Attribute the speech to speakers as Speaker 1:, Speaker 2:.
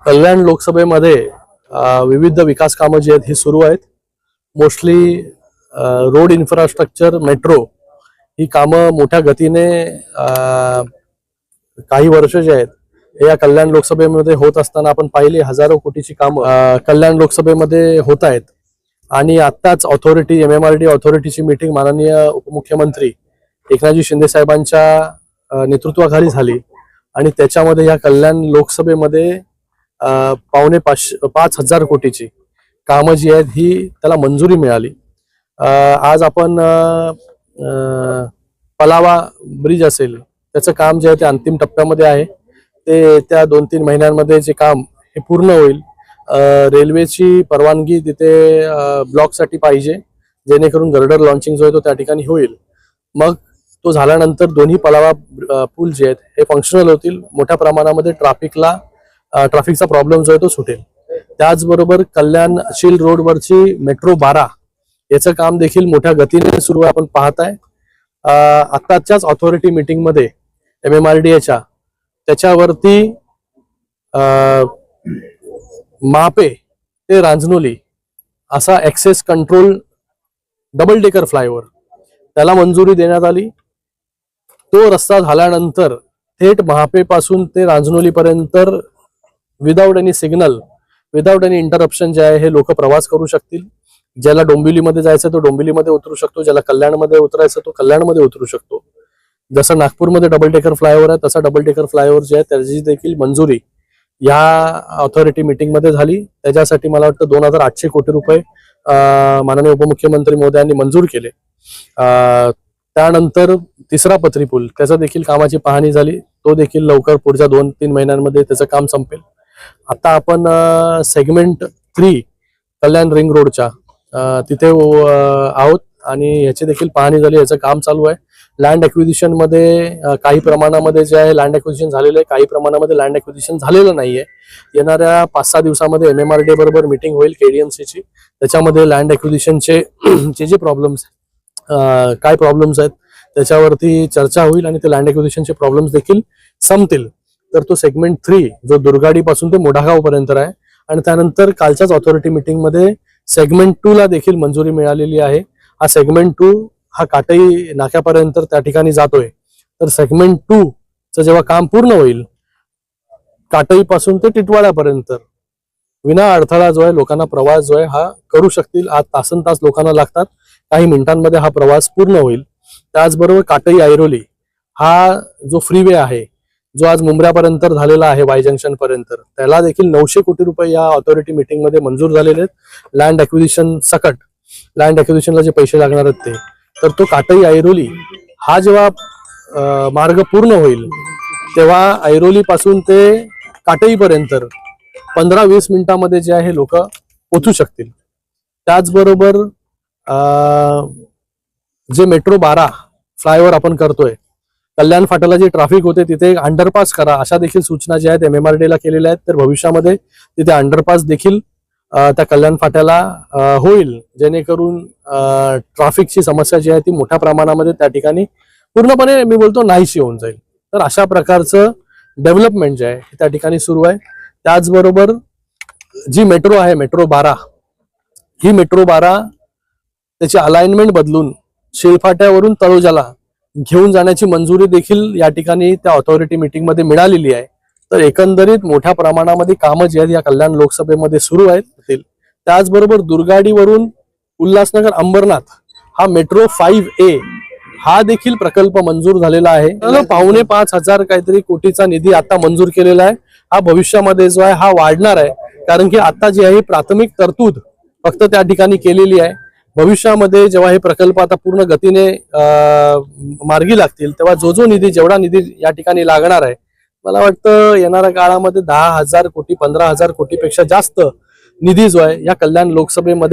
Speaker 1: कल्याण लोकसभेमध्ये विविध विकास कामं जी आहेत ही सुरू आहेत. मोस्टली रोड इन्फ्रास्ट्रक्चर, मेट्रो ही कामं मोठ्या गतीने काही वर्ष जे आहेत हे या कल्याण लोकसभेमध्ये होत असताना आपण पाहिली. हजारो कोटीची कामं कल्याण लोकसभेमध्ये होत आहेत. आणि आत्ताच ऑथॉरिटी MMRD ऑथॉरिटीची मीटिंग माननीय उपमुख्यमंत्री एकनाथजी शिंदे साहेबांच्या नेतृत्वाखाली झाली आणि त्याच्यामध्ये या कल्याण लोकसभेमध्ये 5,500 कोटीची कामं जी आहेत ही त्याला मंजुरी मिळाली. आज आपण पलावा ब्रिज असेल त्याचं काम जे आहे ते अंतिम टप्प्यामध्ये आहे. ते त्या 2-3 महिन्यांमध्ये जे काम हे पूर्ण होईल. रेल्वेची परवानगी तिथे ब्लॉकसाठी पाहिजे जेणेकरून गर्डर लॉन्चिंग जो आहे तो त्या ठिकाणी होईल. मग तो झाल्यानंतर दोन्ही पलावा पूल जे आहेत हे फंक्शनल होतील. मोठ्या प्रमाणामध्ये ट्रॅफिकचा प्रॉब्लेम जो आहे तो सुटेल. त्याचबरोबर कल्याण शील रोडवरची मेट्रो 12 याचं काम देखील मोठ्या गतीने सुरू आहे. आपण पाहताय आत्ताच्याच ऑथॉरिटी मीटिंग मध्ये MMRDAच्या त्याच्यावरती महापे ते रांजनोली असा access control double decker flyover त्याला मंजुरी देण्यात आली. तो रस्ता झाल्यानंतर थेट महापे पासून ते रांजनोली पर्यंत without any signal, without any interruption जे आहे हे लोक प्रवास करू शकतील. ज्याला डोंबिवलीमध्ये जायचं तो डोंबिवलीमध्ये उतरू शकतो, ज्याला कल्याणमध्ये उतरायचं तो कल्याणमध्ये उतरू शकतो. जसं नागपूरमध्ये डबल डेकर फ्लायओव्हर आहे तसा डबल डेकर फ्लायओव्हर जे आहे त्याची देखील मंजुरी या ऑथॉरिटी मीटिंग मध्ये झाली. त्याच्यासाठी मला वाटतं 2,800 कोटी रुपये माननीय उपमुख्यमंत्री महोदयांनी मंजूर केले. त्यानंतर तिसरा पथरी पूल त्याचा देखील कामाची पाहणी झाली. तो देखील लवकर पुढच्या 2-3 महिन्यांमध्ये त्याचं काम संपेल. आता आपण सेगमेंट 3 कल्याण रिंग रोडच्या तिथे आहोत आणि याची देखील पाहणी झाली. याचं काम चालू आहे. लँड ॲक्विजिशन मध्ये काही प्रमाणामध्ये जे आहे लँड ॲक्विजिशन झालेलं आहे, काही प्रमाणामध्ये लँड ॲक्विजिशन झालेलं नाहीये. येणाऱ्या 5-6 दिवसामध्ये MMRDA बरोबर मीटिंग होईल KDMCची. त्याच्यामध्ये लँड ॲक्विजिशनचे जे प्रॉब्लेम्स काय प्रॉब्लेम्स आहेत त्याच्यावरती चर्चा होईल आणि ते लँड ॲक्विजिशनचे प्रॉब्लेम्स देखील संपतील. तर तो सेगमेंट 3 जो दुर्गाडी पासून ते मोढागाव पर्यंत आहे. आणि त्यानंतर कालच्याच ऑथॉरिटी मीटिंग मध्ये सेगमेंट 2 ला देखील मंजुरी मिळालेली आहे. हा सेगमेंट 2 हा काटई नाक्यापर्यंत त्या ठिकाणी जातोय. तर सेगमेंट 2 चं जेव्हा काम पूर्ण होईल काटई पासून ते टिटवाळ्यापर्यंत विना अडथळा जो आहे लोकांना प्रवास जो आहे हा करू शकतील. आज तासनतास लोकांना लागतात, काही मिनिटांमध्ये हा प्रवास पूर्ण होईल. त्याचबरोबर काटई ऐरोली हा जो फ्रीवे आहे जो आज मुंब्र्यापर्यंत झालेला आहे वाय जंक्शन पर्यंत, त्याला देखील 900 कोटी रुपये या ऑथॉरिटी मीटिंग मध्ये मंजूर झालेले आहेत. लँड ॲक्विजिशन सकट, लँड ॲक्विजिशनला जे पैसे लागणार आहेत ते. तर तो काटई ऐरोली हा जेव्हा मार्ग पूर्ण होईल तेव्हा ऐरोली पासून ते काटईपर्यंत 15-20 मिनिटांमध्ये जे आहे लोक पोहोचू शकतील. त्याचबरोबर जे मेट्रो 12 फ्लायओव्हर आपण करतोय, कल्याण फाट्याला जे ट्रॅफिक होते तिथे एक अंडरपास करा अशा देखील सूचना ज्या आहेत MMRDAला केलेल्या आहेत. तर भविष्यामध्ये तिथे अंडरपास देखील त्या कल्याण फाट्याला होईल जेणेकरून ट्रॅफिकची समस्या जी आहे ती मोठ्या प्रमाणामध्ये त्या ठिकाणी पूर्णपणे मी बोलतो नाहीशी होऊन जाईल. तर अशा प्रकारचं डेव्हलपमेंट जे आहे त्या ठिकाणी सुरू आहे. त्याचबरोबर जी मेट्रो आहे मेट्रो 12 ही मेट्रो 12 त्याची अलाइनमेंट बदलून शिळफाट्यावरून तळोजाला घेऊन जाण्याची मंजुरी देखील या ठिकाणी त्या ऑथॉरिटी मीटिंग मध्ये मिळालेली आहे. तर एकंदरीत मोठ्या प्रमाणामध्ये कामं जी आहेत या कल्याण लोकसभेमध्ये सुरू आहेत. त्याचबरोबर दुर्गाडीवरून उल्हासनगर अंबरनाथ हा मेट्रो 5A हा देखील प्रकल्प मंजूर झालेला आहे. 5,500 काहीतरी कोटीचा निधी आता मंजूर केलेला आहे. हा भविष्यामध्ये जो आहे हा वाढणार आहे, कारण की आता जी आहे प्राथमिक तरतूद फक्त त्या ठिकाणी केलेली आहे. भविष्यामध्ये जेव्हा हे प्रकल्प आता पूर्ण गतीने मार्गी लागतील तेव्हा जो निधी जेवढा निधी या ठिकाणी लागणार आहे मला वाटतं येणाऱ्या काळामध्ये 10,000 कोटी 15,000 कोटीपेक्षा जास्त निधी जो आहे या कल्याण लोकसभेमध्ये